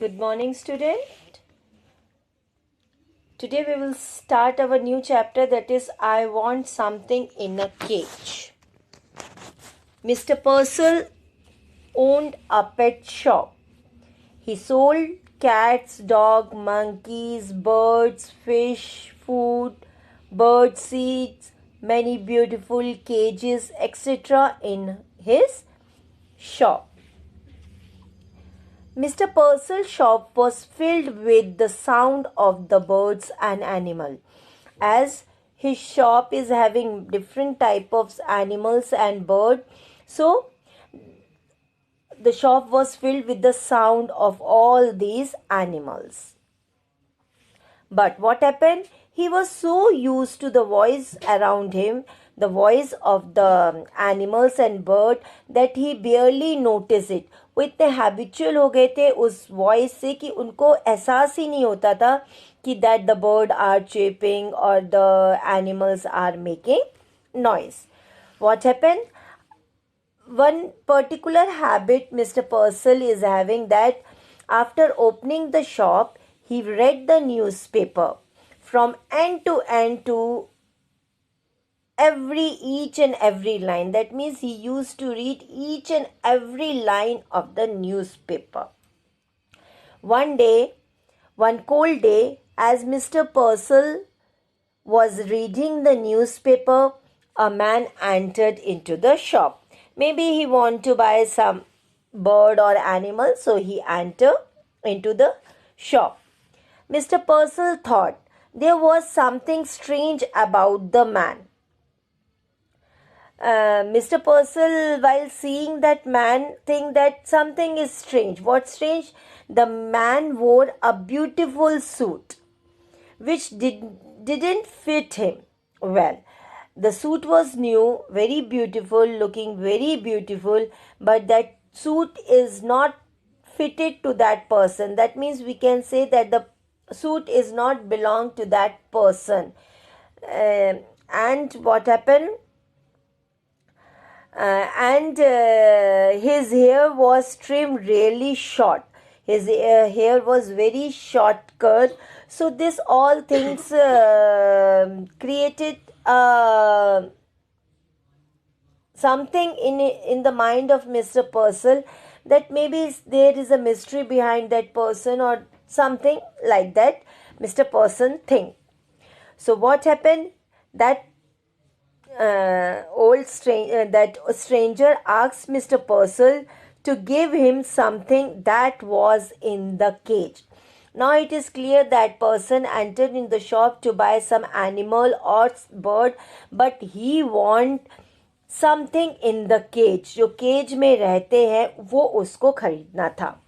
Good morning, student. Today we will start our new chapter, that is I Want Something in a Cage. Mr. Purcell owned a pet shop. He sold cats, dogs, monkeys, birds, fish, food, bird seeds, many beautiful cages, etc. in his shop. Mr. Purcell's shop was filled with the sound of the birds and animal. As his shop is having different type of animals and bird, so the shop was filled with the sound of all these animals. But what happened? He was so used to the voice around him, the voice of the animals and bird, that he barely noticed it. वो इतने habitual हो गए थे उस voice से कि उनको एहसास ही नहीं होता था कि that the bird are chirping और the animals are making noise. What happened? One particular habit Mr. Purcell is having, that after opening the shop, he read the newspaper from end to each and every line. That means he used to read each and every line of the newspaper. One cold day, as Mr. Purcell was reading the newspaper, a man entered into the shop. Maybe he want to buy some bird or animal, so he entered into the shop. Mr. Purcell thought there was something strange about the man. Mr. Purcell, while seeing that man, think that something is strange. What's strange? The man wore a beautiful suit which didn't fit him well. The suit was new, very beautiful, looking very beautiful, but that suit is not fitted to that person. That means we can say that the suit is not belong to that person. And what happened? His hair was trimmed really short. His hair was very short curl. So this all things created something in the mind of Mr. Purcell, that maybe there is a mystery behind that person or something like that. Mr. Purcell think. So what happened? That stranger asked Mr. Purcell to give him something that was in the cage. Now it is clear that person entered in the shop to buy some animal or bird, but he want something in the cage. जो cage में रहते हैं वो उसको खरीदना था.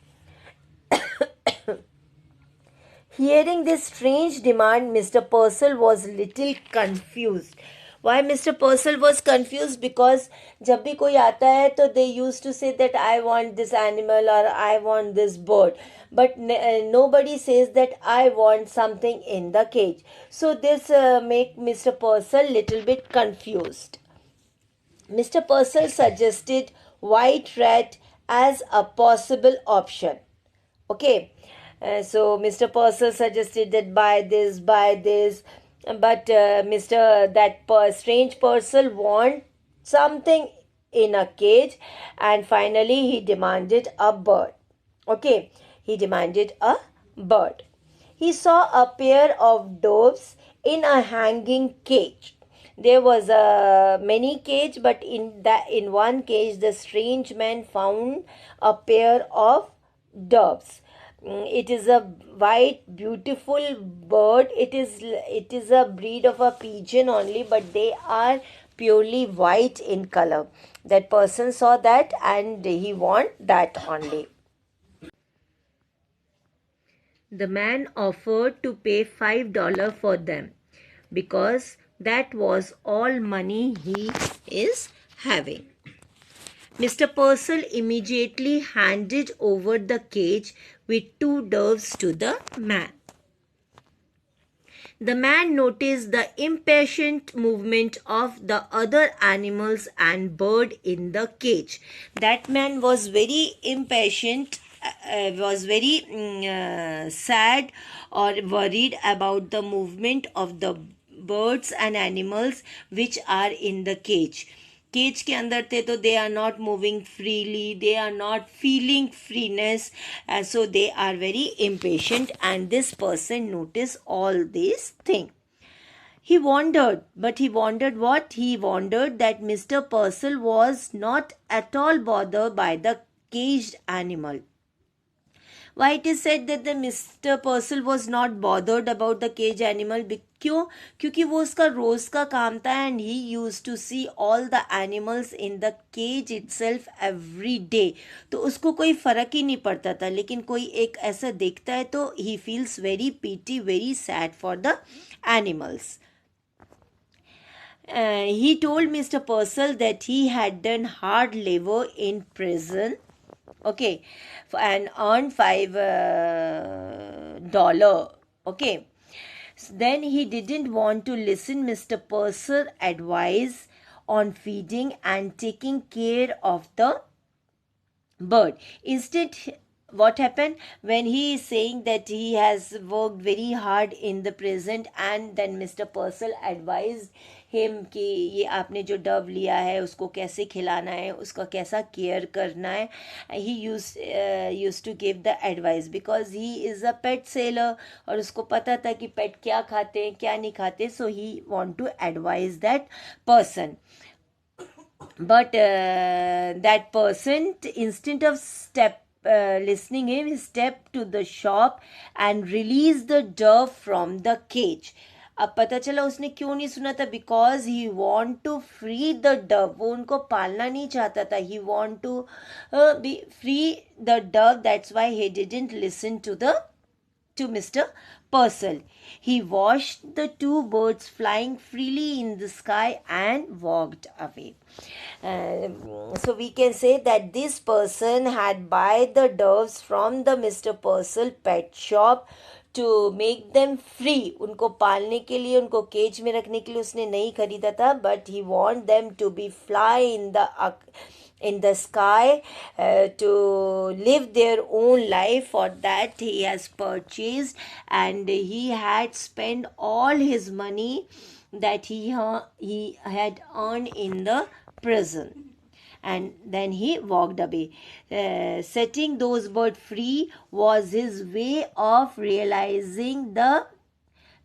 Hearing this strange demand, Mr. Purcell was little confused. Why Mr. Purcell was confused? Because जब भी कोई आता है तो they used to say that I want this animal or I want this bird. But nobody says that I want something in the cage. So this make Mr. Purcell little bit confused. Mr. Purcell suggested white rat as a possible option. Okay. So Mr. Purcell suggested that buy this, but strange Purcell want something in a cage, and finally he demanded a bird. Okay, he demanded a bird. He saw a pair of doves in a hanging cage. There was a many cage, but in one cage the strange man found a pair of doves. It is a white, beautiful bird. It is a breed of a pigeon only, but they are purely white in color. That person saw that and he want that only. The man offered to pay $5 for them because that was all money he is having. Mr. Purcell immediately handed over the cage with 2 doves to the man. The man noticed the impatient movement of the other animals and bird in the cage. That man was very impatient sad or worried about the movement of the birds and animals which are in the cage. Cage के अंदर थे तो they are not moving freely, they are not feeling freeness, so they are very impatient and this person notice all this thing. He wondered, but he wondered what? He wondered that Mr. Purcell was not at all bothered by the caged animal. Why it is said that the Mr. Purcell was not bothered about the caged animal? क्यों? क्योंकि वो उसका रोज का काम था and he used to see all the animals in the cage itself every day. तो उसको कोई फर्क ही नहीं पड़ता था. लेकिन कोई एक ऐसा देखता है तो he feels very pity, very sad for the animals. He told Mr. Purcell that he had done hard labor in prison, okay, and earned $5. Okay, so then he didn't want to listen Mr. Purcell advice on feeding and taking care of the bird. Instead, what happened when he is saying that he has worked very hard in the present, and then Mr. Purcell advised him कि ये आपने जो Dove लिया है उसको कैसे खिलाना है, उसका कैसा केयर करना है. he used to give the advice because he is a pet seller और उसको पता था कि पेट क्या खाते हैं क्या नहीं खाते. so he want to advise that person. But that person, instead of listening him, he stepped to the shop and released the dove from the cage. अब पता चला उसने क्यों नहीं सुना था, because he want to free the dove. वो उनको पालना नहीं चाहता था. He want to be free the dove. That's why he didn't listen to Mr. Purcell. He watched the two birds flying freely in the sky and walked away. So we can say that this person had bought the doves from the Mr. Purcell pet shop to make them free. उनको पालने के लिए, उनको cage में रखने के लिए उसने नहीं खरीदा था, but he want them to be fly in the sky, to live their own life. For that he has purchased, and he had spent all his money that he had earned in the prison. And then he walked away. Setting those birds free was his way of realizing the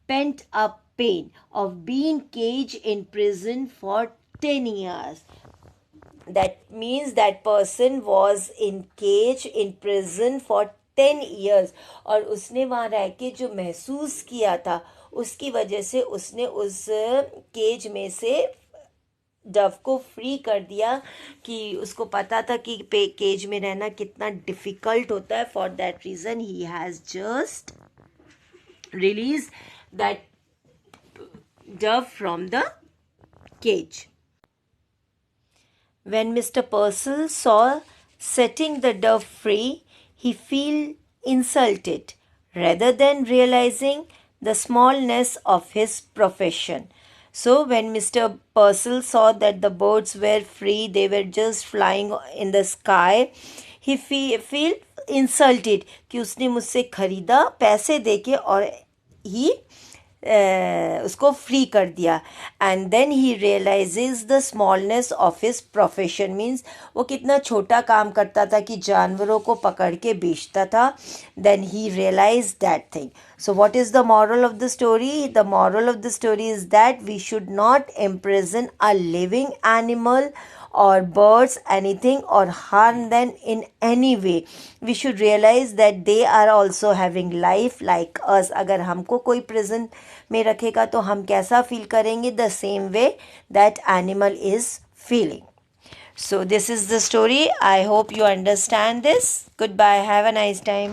pent up pain of being caged in prison for 10 years. That means that person was in cage in prison for 10 years. और उसने वहाँ रह के जो महसूस किया था उसकी वजह से उसने उस केज में से डव को फ्री कर दिया, कि उसको पता था कि केज में रहना कितना डिफ़िकल्ट होता है. For that reason he has just release that dove from the cage. When Mr. Purcell saw setting the dove free, he felt insulted rather than realizing the smallness of his profession. So when Mr. Purcell saw that the birds were free, they were just flying in the sky, he felt insulted कि उसने मुझसे खरीदा पैसे देके और he उसको free कर दिया. And then he realises the smallness of his profession. Means वो कितना छोटा काम करता था कि जानवरों को पकड़ के बेचता था. Then he realise that thing. So what is the moral of the story? The moral of the story is that we should not imprison a living animal or birds, anything, or harm them in any way. We should realize that they are also having life like us. अगर हमको कोई prison में रखेगा तो हम कैसा feel करेंगे? The same way that animal is feeling. So this is the story. I hope you understand this. Goodbye. Have a nice time.